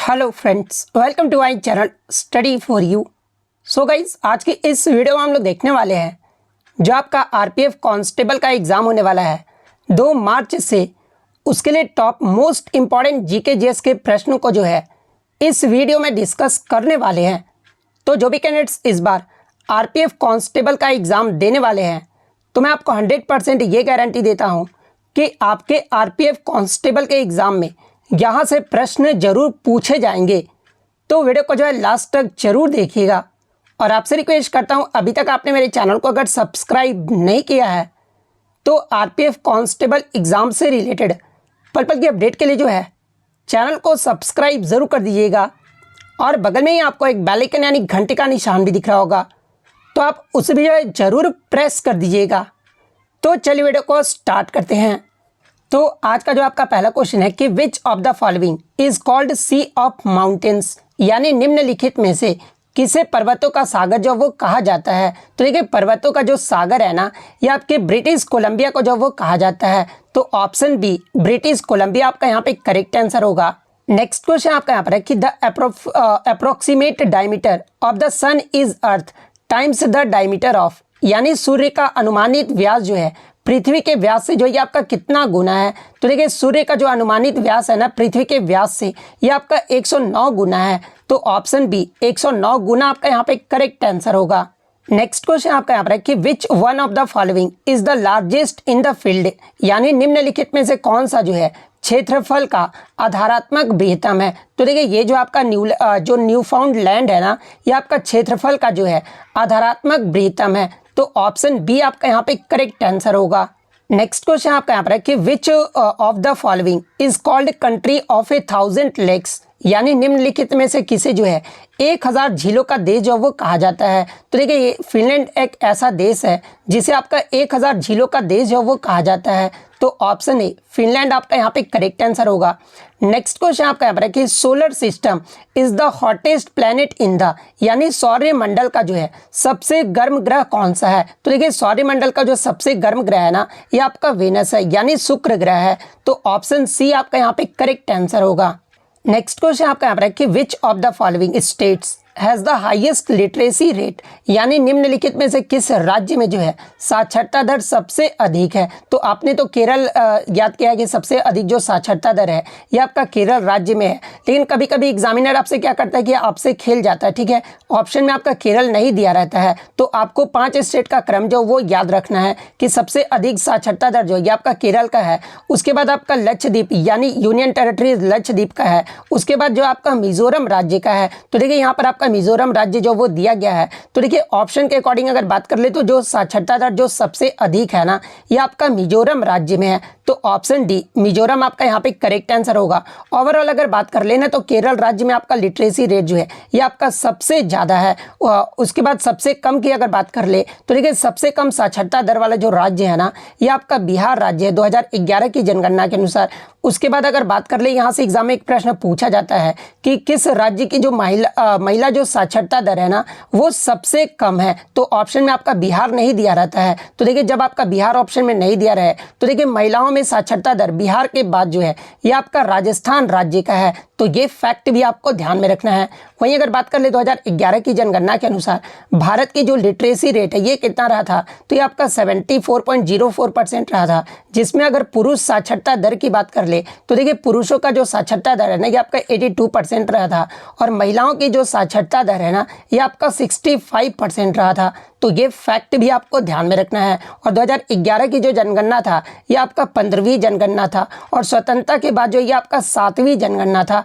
Hello friends, welcome to my channel study for you. So guys, आज की इस video में हम लोग देखने वाले हैं जो आपका आरपीएफ कांस्टेबल का एग्ज़ाम होने वाला है 2 मार्च से। उसके लिए top most important GK GS के प्रश्नों को जो है इस वीडियो में डिस्कस करने वाले हैं। तो जो भी कैंडिडेट्स इस बार आरपीएफ कांस्टेबल का एग्ज़ाम देने वाले हैं, तो मैं आपको 100% ये गारंटी देता हूँ कि आपके आरपीएफ कांस्टेबल के एग्ज़ाम में यहाँ से प्रश्न जरूर पूछे जाएंगे। तो वीडियो को जो है लास्ट तक जरूर देखिएगा। और आपसे रिक्वेस्ट करता हूँ, अभी तक आपने मेरे चैनल को अगर सब्सक्राइब नहीं किया है तो आरपीएफ कांस्टेबल एग्ज़ाम से रिलेटेड पल पल की अपडेट के लिए जो है चैनल को सब्सक्राइब ज़रूर कर दीजिएगा। और बगल में ही आपको एक बेल आइकन यानी घंटे का निशान भी दिख रहा होगा, तो आप उसे भी जो है ज़रूर प्रेस कर दीजिएगा। तो चलिए वीडियो को स्टार्ट करते हैं। तो आज का जो आपका पहला क्वेश्चन है कि which of the following is called sea of mountains, यानी निम्नलिखित में से किसे पर्वतों का सागर जो वो कहा जाता है। तो देखिए, पर्वतों का जो सागर है ना, ये आपके ब्रिटिश कोलंबिया को जो वो कहा जाता है। तो ऑप्शन बी ब्रिटिश कोलंबिया आपका यहाँ पे करेक्ट आंसर होगा। नेक्स्ट क्वेश्चन आपका यहाँ पर है कि the approximate diameter of the sun is earth times the diameter of, यानी सूर्य का अनुमानित व्यास जो है पृथ्वी के व्यास से जो ये आपका कितना गुना है। तो देखिए, सूर्य का जो अनुमानित व्यास है ना पृथ्वी के व्यास से, ये आपका 109 गुना है। तो ऑप्शन बी 109 गुना आपका यहाँ पे करेक्ट आंसर होगा। नेक्स्ट क्वेश्चन आपका यहाँ पर है कि which one of the following is the largest in the field, यानी निम्नलिखित में से कौन सा जो है क्षेत्रफल का आधारात्मक बृहत्तम है। तो देखिए, ये जो आपका न्यू फाउंड लैंड है ना, ये आपका क्षेत्रफल का जो है आधारात्मक बृहत्तम है। तो ऑप्शन बी आपका यहाँ पे करेक्ट आंसर होगा। नेक्स्ट क्वेश्चन आपका यहाँ पर है कि which of the following is called country of 1000 lakes, यानी निम्नलिखित में से किसे जो है 1000 झीलों का देश जो वो कहा जाता है। तो देखिए, ये फिनलैंड एक ऐसा देश है जिसे आपका 1000 झीलों का देश जो वो कहा जाता है। तो ऑप्शन ए फिनलैंड आपका यहाँ पे करेक्ट आंसर होगा। नेक्स्ट क्वेश्चन आपका यहाँ पर है कि solar system is the hottest planet in the, यानी सौर्य मंडल का जो है सबसे गर्म ग्रह कौन सा है। तो देखिए, सौर्य मंडल का जो सबसे गर्म ग्रह है ना, ये आपका वेनस है, यानी शुक्र ग्रह है। तो ऑप्शन सी आपका यहाँ पे करेक्ट आंसर होगा। नेक्स्ट क्वेश्चन आपका यहाँ पर है कि which of the following states has the highest literacy rate, यानी निम्नलिखित में से किस राज्य में जो है साक्षरता दर सबसे अधिक है। तो आपने तो केरल याद किया है कि सबसे अधिक जो साक्षरता दर है ये आपका केरल राज्य में है। लेकिन कभी कभी एग्जामिनर आपसे क्या करता है कि आपसे खेल जाता है, ठीक है, ऑप्शन में आपका केरल नहीं दिया रहता है। तो आपको 5 स्टेट का क्रम जो वो याद रखना है कि सबसे अधिक साक्षरता दर जो ये आपका केरल का है। उसके बाद आपका लक्षद्वीप यानी यूनियन टेरिटरीज लक्षद्वीप का है। उसके बाद जो आपका मिजोरम राज्य का है। तो देखिए, यहाँ पर आपका मिजोरम राज्य जो वो दिया गया है। तो देखिए, ऑप्शन के अकॉर्डिंग अगर बात कर ले तो जो साक्षरता दर जो सबसे अधिक है ना, ये आपका मिजोरम राज्य में है। तो ऑप्शन डी मिजोरम आपका यहाँ पे करेक्ट आंसर होगा। ओवरऑल अगर बात कर लेना तो केरल राज्य में आपका लिटरेसी रेट जो है ये आपका सबसे ज़्यादा है। उसके बाद सबसे कम की अगर बात कर ले तो देखिए, सबसे कम साक्षरता दर वाला जो राज्य है ना, ये आपका बिहार राज्य है 2011 की जनगणना के अनुसार। उसके बाद अगर बात कर ले, यहाँ से एग्जाम में एक प्रश्न पूछा जाता है कि किस राज्य की जो महिला जो साक्षरता दर है ना वो सबसे कम है। तो ऑप्शन में आपका बिहार नहीं दिया रहता है। तो देखिए, जब आपका बिहार ऑप्शन में नहीं दिया रहे तो देखिए, महिलाओं में साक्षरता दर बिहार के बाद जो है ये आपका राजस्थान राज्य का है। तो ये फैक्ट भी आपको ध्यान में रखना है। वहीं अगर बात कर ले 2011 की जनगणना के अनुसार भारत की जो लिटरेसी रेट है ये कितना रहा था, तो ये आपका 74.04% रहा था। जिसमें अगर पुरुष साक्षरता दर की बात कर ले तो देखिए, पुरुषों का जो साक्षरता दर है ना ये आपका 82% रहा था, और महिलाओं की जो साक्षरता दर है ना ये आपका 65% रहा था। तो ये फैक्ट भी आपको ध्यान में रखना है। और 2011 की जो जनगणना था ये आपका 15वीं जनगणना था, और स्वतंत्रता के बाद जो ये आपका 7वीं जनगणना था।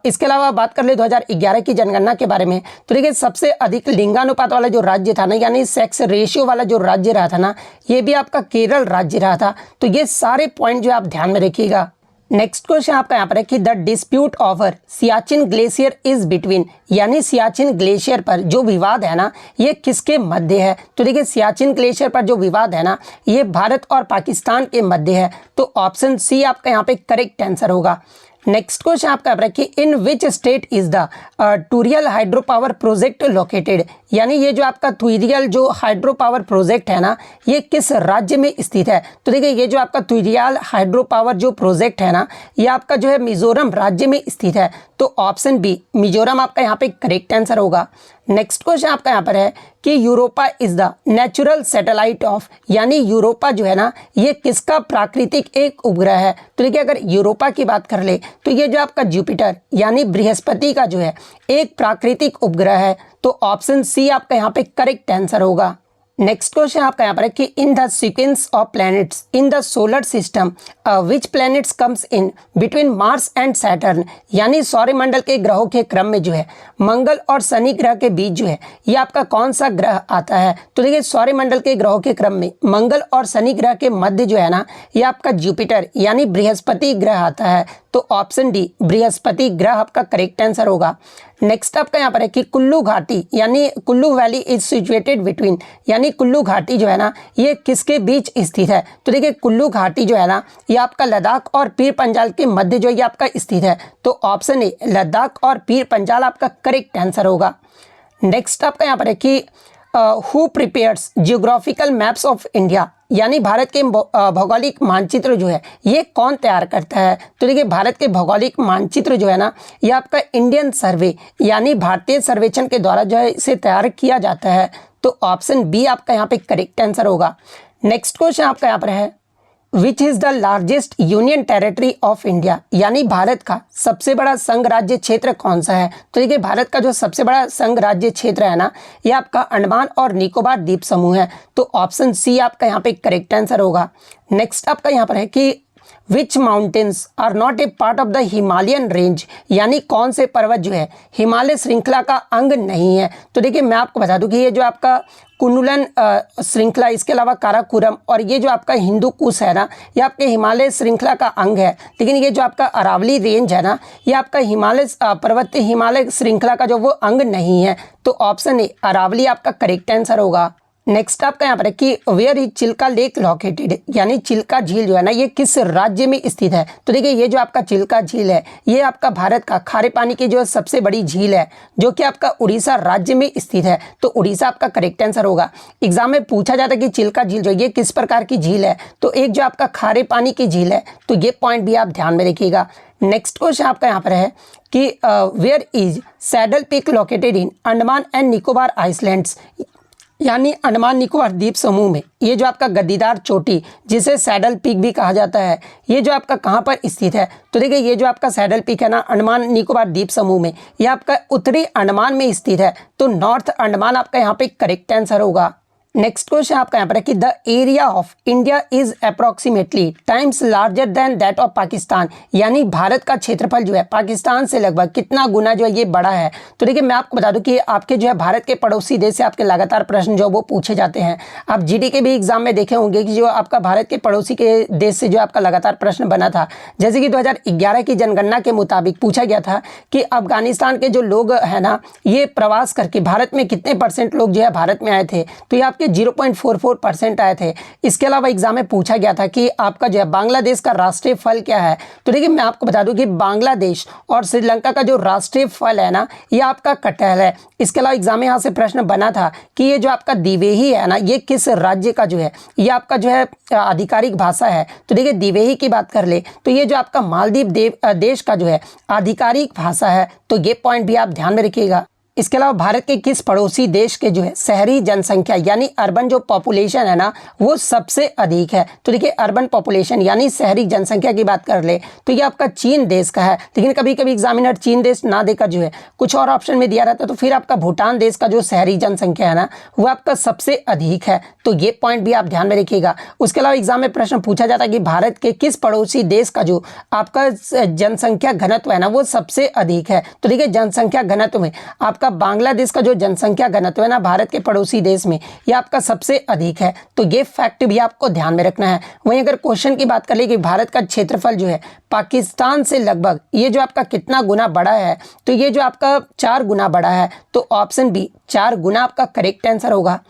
इसके अलावा बात कर ले 2011 की जनगणना के बारे में, तो देखिए, सबसे अधिक लिंगानुपात वाला जो राज्य था ना, यानी सेक्स रेशियो वाला जो राज्य रहा था ना, ये भी आपका केरल राज्य रहा था। तो ये सारे पॉइंट जो आप ध्यान में रखिएगा। नेक्स्ट क्वेश्चन आपका यहाँ पर है कि the dispute over Siachen glacier is between, यानी सियाचिन ग्लेशियर पर जो विवाद है ना ये किसके मध्य है। तो देखिए, सियाचिन ग्लेशियर पर जो विवाद है ना ये भारत और पाकिस्तान के मध्य है। तो ऑप्शन सी आपका यहाँ पे करेक्ट आंसर होगा। नेक्स्ट क्वेश्चन आपका है कि in which state is the Tuirial hydro power project located, यानी ये जो आपका तुइरियल जो हाइड्रो पावर प्रोजेक्ट है ना ये किस राज्य में स्थित है। तो देखिए, ये जो आपका तुइरियल हाइड्रो पावर जो प्रोजेक्ट है ना ये आपका जो है मिजोरम राज्य में स्थित है। तो ऑप्शन बी मिजोरम आपका यहाँ पे करेक्ट आंसर होगा। नेक्स्ट क्वेश्चन आपका यहाँ पर है कि Europa is the natural satellite of, यानी यूरोपा जो है ना ये किसका प्राकृतिक एक उपग्रह है। तो देखिए अगर यूरोपा की बात कर ले तो ये जो आपका जुपिटर यानी बृहस्पति का जो है एक प्राकृतिक उपग्रह है। तो ऑप्शन सी आपका यहाँ पे करेक्ट आंसर होगा। नेक्स्ट क्वेश्चन आपका यहाँ पर है कि in the sequence of planets in the solar system which planets comes in between Mars and Saturn, यानी सौरमंडल के ग्रहों के क्रम में जो है मंगल और शनि ग्रह के बीच जो है ये आपका कौन सा ग्रह आता है। तो देखिए सौरमंडल के ग्रहों के क्रम में मंगल और शनि ग्रह के मध्य जो है ना ये आपका जुपिटर यानी बृहस्पति ग्रह आता है। तो ऑप्शन डी बृहस्पति ग्रह आपका करेक्ट आंसर होगा। नेक्स्ट आपका यहाँ पर है कि कुल्लू घाटी यानी Kullu valley is situated between, यानी कुल्लू घाटी जो है ना ये किसके बीच स्थित है। तो देखिए कुल्लू घाटी जो है ना ये आपका लद्दाख और पीर पंजाल के मध्य जो ये आपका स्थित है। तो ऑप्शन ए लद्दाख और पीर पंजाल आपका करेक्ट आंसर होगा। नेक्स्ट आपका यहाँ पर है कि who prepares geographical maps of India, यानी भारत के भौगोलिक मानचित्र जो है ये कौन तैयार करता है। तो देखिए भारत के भौगोलिक मानचित्र जो है ना ये आपका इंडियन सर्वे यानी भारतीय सर्वेक्षण के द्वारा जो है इसे तैयार किया जाता है। तो ऑप्शन बी आपका यहाँ पे करेक्ट आंसर होगा। नेक्स्ट क्वेश्चन आपका यहाँ पर है which is the largest union territory of India, यानी भारत का सबसे बड़ा संघ राज्य क्षेत्र कौन सा है। तो देखिए भारत का जो सबसे बड़ा संघ राज्य क्षेत्र है ना ये आपका अंडमान और निकोबार द्वीप समूह है। तो ऑप्शन सी आपका यहाँ पे करेक्ट आंसर होगा। नेक्स्ट आपका यहाँ पर है कि which mountains are not a part of the Himalayan range, यानी कौन से पर्वत जो है हिमालय श्रृंखला का अंग नहीं है। तो देखिए मैं आपको बता दूं कि ये जो आपका कुनुलन श्रृंखला, इसके अलावा काराकोरम और ये जो आपका हिंदू कुश है ना ये आपके हिमालय श्रृंखला का अंग है। लेकिन ये जो आपका अरावली रेंज है ना ये आपका हिमालय पर्वतीय हिमालय श्रृंखला का जो वो अंग नहीं है। तो ऑप्शन ए अरावली आपका करेक्ट आंसर होगा। नेक्स्ट आपका यहाँ पर है कि where is Chilka lake located, यानी चिल्का झील जो है ना ये किस राज्य में स्थित है। तो देखिए ये जो आपका चिल्का झील है ये आपका भारत का खारे पानी की जो सबसे बड़ी झील है जो कि आपका उड़ीसा राज्य में स्थित है। तो उड़ीसा आपका करेक्ट आंसर होगा। एग्जाम में पूछा जाता है कि चिल्का झील जो ये किस प्रकार की झील है, तो एक जो आपका खारे पानी की झील है। तो ये पॉइंट भी आप ध्यान में रखिएगा। नेक्स्ट क्वेश्चन आपका यहाँ पर है कि where is saddle peak located in Andaman and Nicobar islands, यानी अंडमान निकोबार द्वीप समूह में ये जो आपका गद्दीदार चोटी जिसे सैडल पीक भी कहा जाता है ये जो आपका कहाँ पर स्थित है। तो देखिए ये जो आपका सैडल पीक है ना अंडमान निकोबार द्वीप समूह में ये आपका उत्तरी अंडमान में स्थित है। तो नॉर्थ अंडमान आपका यहाँ पे करेक्ट आंसर होगा। नेक्स्ट क्वेश्चन आपका यहाँ पर है कि the area of India is approximately times larger than that of Pakistan, यानी भारत का क्षेत्रफल जो है पाकिस्तान से लगभग कितना गुना जो है ये बड़ा है। तो देखिए मैं आपको बता दूं कि आपके जो है भारत के पड़ोसी देश से आपके लगातार प्रश्न जो वो पूछे जाते हैं। आप जीडी के भी एग्जाम में देखे होंगे कि जो आपका भारत के पड़ोसी के देश से जो आपका लगातार प्रश्न बना था। जैसे कि 2011 की जनगणना के मुताबिक पूछा गया था कि अफगानिस्तान के जो लोग हैं ना ये प्रवास करके भारत में कितने % लोग जो है भारत में आए थे। तो ये 0.44% आए थे। इसके अलावा एग्जाम में पूछा गया था कि आपका जो है बांग्लादेश का राष्ट्रीय फल क्या है। तो देखिए मैं आपको बता दूं कि बांग्लादेश और श्रीलंका का जो राष्ट्रीय फल है ना ये आपका कटहल है। इसके अलावा एग्जाम में यहाँ से प्रश्न बना था कि ये जो आपका दिवेही है ना ये किस राज्य का जो है ये आपका जो है आधिकारिक भाषा है। तो देखिए दिवेही की बात कर ले तो ये जो आपका मालदीव देश का जो है आधिकारिक भाषा है। तो ये पॉइंट भी आप ध्यान में रखिएगा। इसके अलावा भारत के किस पड़ोसी देश के जो है शहरी जनसंख्या यानी अर्बन जो पॉपुलेशन है ना वो सबसे अधिक है। तो देखिए अर्बन पॉपुलेशन यानी शहरी जनसंख्या की बात कर ले तो ये आपका चीन देश का है। लेकिन कभी कभी एग्जामिनर चीन देश ना देकर जो है कुछ और ऑप्शन में दिया रहता है तो फिर आपका भूटान देश का जो शहरी जनसंख्या है ना वो आपका सबसे अधिक है। तो ये पॉइंट भी आप ध्यान में रखिएगा। उसके अलावा एग्जाम में प्रश्न पूछा जाता है कि भारत के किस पड़ोसी देश का जो आपका जनसंख्या घनत्व है ना वो सबसे अधिक है। तो देखिए जनसंख्या घनत्व में आपका बांग्लादेश का जो जनसंख्या घनत्व है ना भारत के पड़ोसी देश में ये आपका सबसे अधिक है। तो ये फैक्ट भी आपको ध्यान में रखना है। वहीं अगर क्वेश्चन की बात कर ले कि भारत का क्षेत्रफल जो है पाकिस्तान से लगभग ये जो आपका कितना गुना बड़ा है तो ये जो आपका 4 गुना बड़ा है। तो ऑप्शन बी 4 गुना आपका करेक्ट आंसर होगा।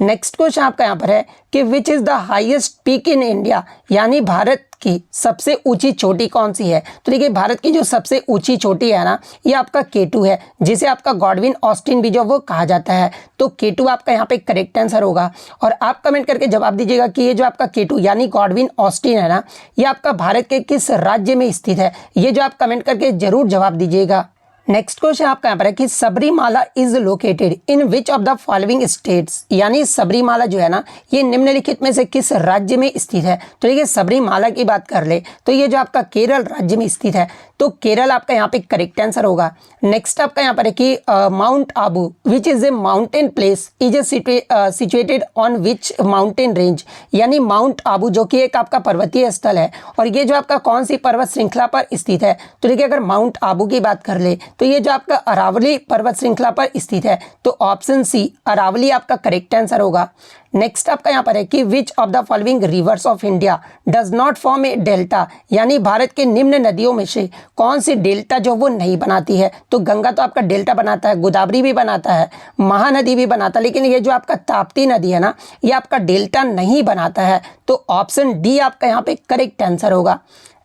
नेक्स्ट क्वेश्चन आपका यहाँ पर है कि which is the highest peak in India, यानी भारत की सबसे ऊंची चोटी कौन सी है। तो देखिए भारत की जो सबसे ऊंची चोटी है ना ये आपका K2 है जिसे आपका गॉडविन ऑस्टिन भी जो वो कहा जाता है। तो K2 आपका यहाँ पे करेक्ट आंसर होगा। और आप कमेंट करके जवाब दीजिएगा कि ये जो आपका K2 यानी गॉडविन ऑस्टिन है ना ये आपका भारत के किस राज्य में स्थित है। ये जो आप कमेंट करके जरूर जवाब दीजिएगा। नेक्स्ट क्वेश्चन आपका यहाँ पर है कि Sabarimala is located in which of the following states, यानी सबरीमाला जो है ना ये निम्नलिखित में से किस राज्य में स्थित है। तो देखिए सबरीमाला की बात कर ले तो ये जो आपका केरल राज्य में स्थित है, तो केरल आपका यहाँ पे करेक्ट आंसर होगा। नेक्स्ट आपका यहाँ पर है कि mount Abu which is a mountain place is a situated on which mountain range, यानी माउंट आबू जो कि एक आपका पर्वतीय स्थल है और ये जो आपका कौन सी पर्वत श्रृंखला पर स्थित है। तो देखिए अगर माउंट आबू की बात कर ले तो ये जो आपका अरावली पर्वत श्रृंखला पर स्थित है, तो ऑप्शन सी अरावली आपका करेक्ट आंसर होगा। नेक्स्ट आपका यहाँ पर है कि which of the following rivers of India does not form A delta, यानी भारत के निम्न नदियों में से कौन सी डेल्टा जो वो नहीं बनाती है। तो गंगा तो आपका डेल्टा बनाता है, गोदावरी भी बनाता है, महानदी भी बनाता है, लेकिन ये जो आपका ताप्ती नदी है ना ये आपका डेल्टा नहीं बनाता है। तो ऑप्शन डी आपका यहाँ पे करेक्ट आंसर होगा।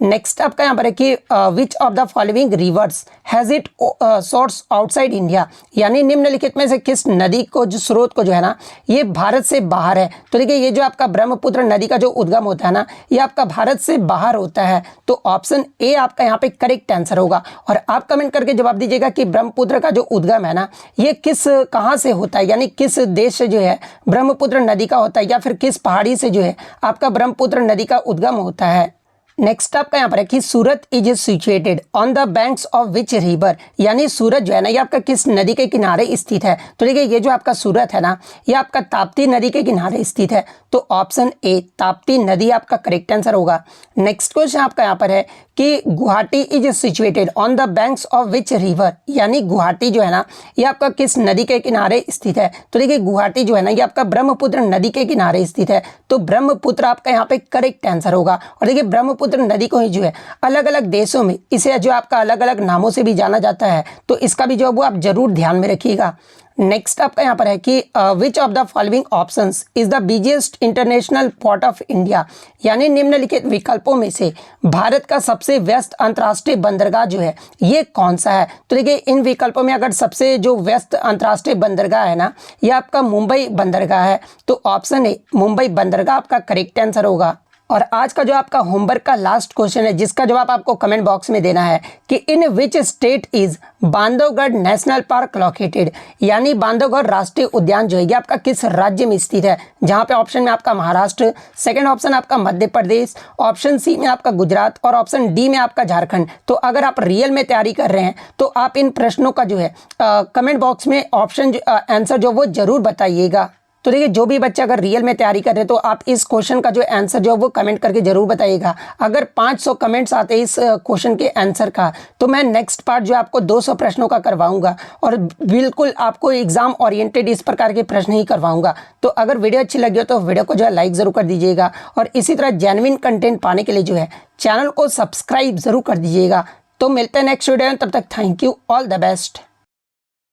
नेक्स्ट आपका यहाँ पर है कि which of the following rivers has it source outside India, यानी निम्नलिखित में से किस नदी को जो स्रोत को जो है ना ये भारत से बाहर है। तो देखिए ये जो आपका ब्रह्मपुत्र नदी का जो उद्गम होता है ना ये आपका भारत से बाहर होता है। तो ऑप्शन ए आपका यहाँ पे करेक्ट आंसर होगा। और आप कमेंट करके जवाब दीजिएगा कि ब्रह्मपुत्र का जो उद्गम है ना ये कहाँ से होता है, यानी किस देश से जो है ब्रह्मपुत्र नदी का होता है, या फिर किस पहाड़ी से जो है आपका ब्रह्मपुत्र नदी का उद्गम होता है। नेक्स्ट आपका यहाँ पर है कि Surat is situated on the banks of which river, यानी सूरत जो है ना ये आपका किस नदी के किनारे स्थित है। तो देखिए ये जो आपका सूरत है ना ये आपका ताप्ती नदी के किनारे स्थित है। तो ऑप्शन ए ताप्ती नदी आपका करेक्ट आंसर होगा। नेक्स्ट क्वेश्चन आपका यहाँ पर है कि Guwahati is situated on the banks of which river, यानी गुवाहाटी जो है ना ये आपका किस नदी के किनारे स्थित है। तो देखिए गुवाहाटी जो है ना ये आपका ब्रह्मपुत्र नदी के किनारे स्थित है। तो ब्रह्मपुत्र आपका यहाँ पे करेक्ट आंसर होगा। और देखिए ब्रह्मपुत्र नदी को ही जो है अलग अलग देशों में इसे जो आपका अलग अलग नामों से भी जाना जाता है, तो इसका भी जो वो आप जरूर ध्यान में रखिएगा। नेक्स्ट आपका यहाँ पर है कि which of the following options is the biggest international port of India, यानी निम्नलिखित विकल्पों में से भारत का सबसे व्यस्त अंतर्राष्ट्रीय बंदरगाह जो है ये कौन सा है। तो देखिए इन विकल्पों में अगर सबसे जो व्यस्त अंतर्राष्ट्रीय बंदरगाह है ना ये आपका मुंबई बंदरगाह है। तो ऑप्शन ए मुंबई बंदरगाह आपका करेक्ट आंसर होगा। और आज का जो आपका होमवर्क का लास्ट क्वेश्चन है जिसका जवाब आपको कमेंट बॉक्स में देना है कि in which state is Bandhavgarh national park located, यानी बांधवगढ़ राष्ट्रीय उद्यान जो है ये आपका किस राज्य में स्थित है। जहां पे ऑप्शन में आपका महाराष्ट्र, सेकंड ऑप्शन आपका मध्य प्रदेश, ऑप्शन सी में आपका गुजरात और ऑप्शन डी में आपका झारखंड। तो अगर आप रियल में तैयारी कर रहे हैं तो आप इन प्रश्नों का जो है कमेंट बॉक्स में ऑप्शन आंसर जो वो जरूर बताइएगा। तो देखिए जो भी बच्चे अगर रियल में तैयारी कर रहे हैं तो आप इस क्वेश्चन का जो आंसर जो वो कमेंट करके जरूर बताइएगा। अगर 500 कमेंट्स आते हैं इस क्वेश्चन के आंसर का तो मैं नेक्स्ट पार्ट जो आपको 200 प्रश्नों का करवाऊंगा और बिल्कुल आपको एग्जाम ओरिएंटेड इस प्रकार के प्रश्न ही करवाऊंगा। तो अगर वीडियो अच्छी लगी हो तो वीडियो को जो है लाइक ज़रूर कर दीजिएगा और इसी तरह जेन्युइन कंटेंट पाने के लिए जो है चैनल को सब्सक्राइब ज़रूर कर दीजिएगा। तो मिलते हैं नेक्स्ट वीडियो में, तब तक thank you, all the best.